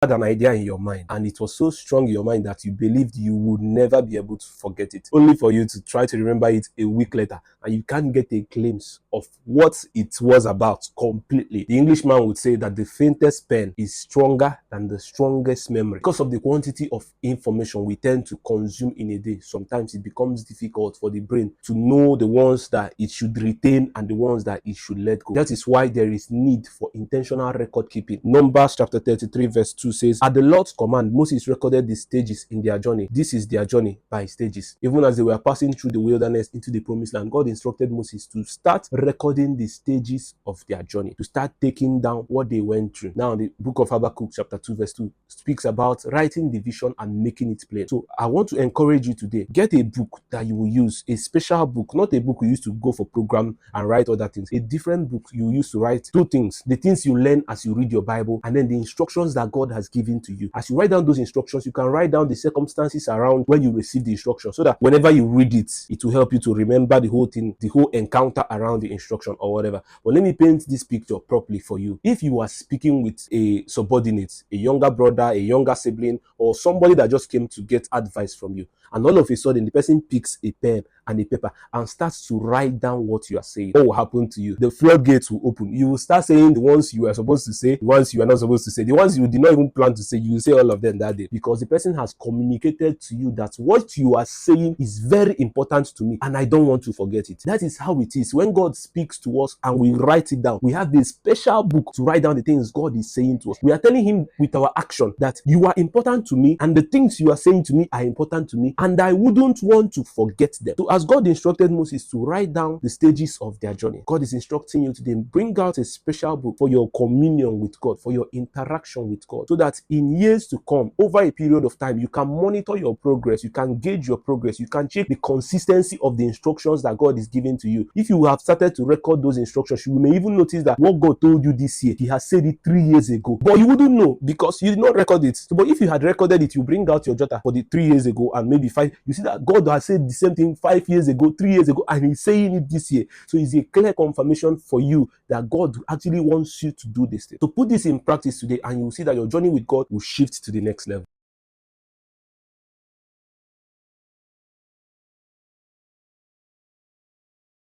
had an idea in your mind and it was so strong in your mind that you believed you would never be able to forget it, only for you to try to remember it a week later and you can't get a glimpse of what it was about completely. The Englishman would say that the faintest pen is stronger than the strongest memory. Because of the quantity of information we tend to consume in a day, sometimes it becomes difficult for the brain to know the ones that it should retain and the ones that it should let go. That is why there is need for intentional record keeping. Numbers chapter 33 verse 2 says, at the Lord's command, Moses recorded the stages in their journey. This is their journey by stages. Even as they were passing through the wilderness into the promised land, God instructed Moses to start recording the stages of their journey, to start taking down what they went through. Now, the book of Habakkuk chapter 2 verse 2 speaks about writing the vision and making it plain. So I want to encourage you today, get a book that you will use, a special book, not a book you used to go for program and write other things, a different book you use to write two things: the things you learn as you read your Bible, and then the instructions that God has given to you. As you write down those instructions, you can write down the circumstances around when you receive the instruction, so that whenever you read it, it will help you to remember the whole thing, the whole encounter around the instruction or whatever. But let me paint this picture properly for you. If you are speaking with a subordinate, a younger brother, a younger sibling, or somebody that just came to get advice from you, and all of a sudden the person picks a pen and a paper and starts to write down what you are saying, what will happen to you? The floodgates will open. You will start saying the ones you are supposed to say, the ones you are not supposed to say, the ones you did not even plan to say. You will say all of them that day, because the person has communicated to you that what you are saying is very important to me and I don't want to forget it. That is how it is when God speaks to us and we write it down. We have this special book to write down the things God is saying to us. We are telling him with our action that you are important to me and the things you are saying to me are important to me and I wouldn't want to forget them. So as God instructed Moses to write down the stages of their journey, God is instructing you today, bring out a special book for your communion with God, for your interaction with God, so that in years to come, over a period of time, you can monitor your progress, you can gauge your progress, you can check the consistency of the instructions that God is giving to you. If you have started to record those instructions, you may even notice that what God told you this year, he has said it 3 years ago, but you wouldn't know because you did not record it. So, but if you had recorded it, you bring out your jotter for the 3 years ago and maybe 5, you see that God has said the same thing 5 years ago, 3 years ago, and he's saying it this year. So it's a clear confirmation for you that God actually wants you to do this thing. So put this in practice today and you will see that your journey with God will shift to the next level.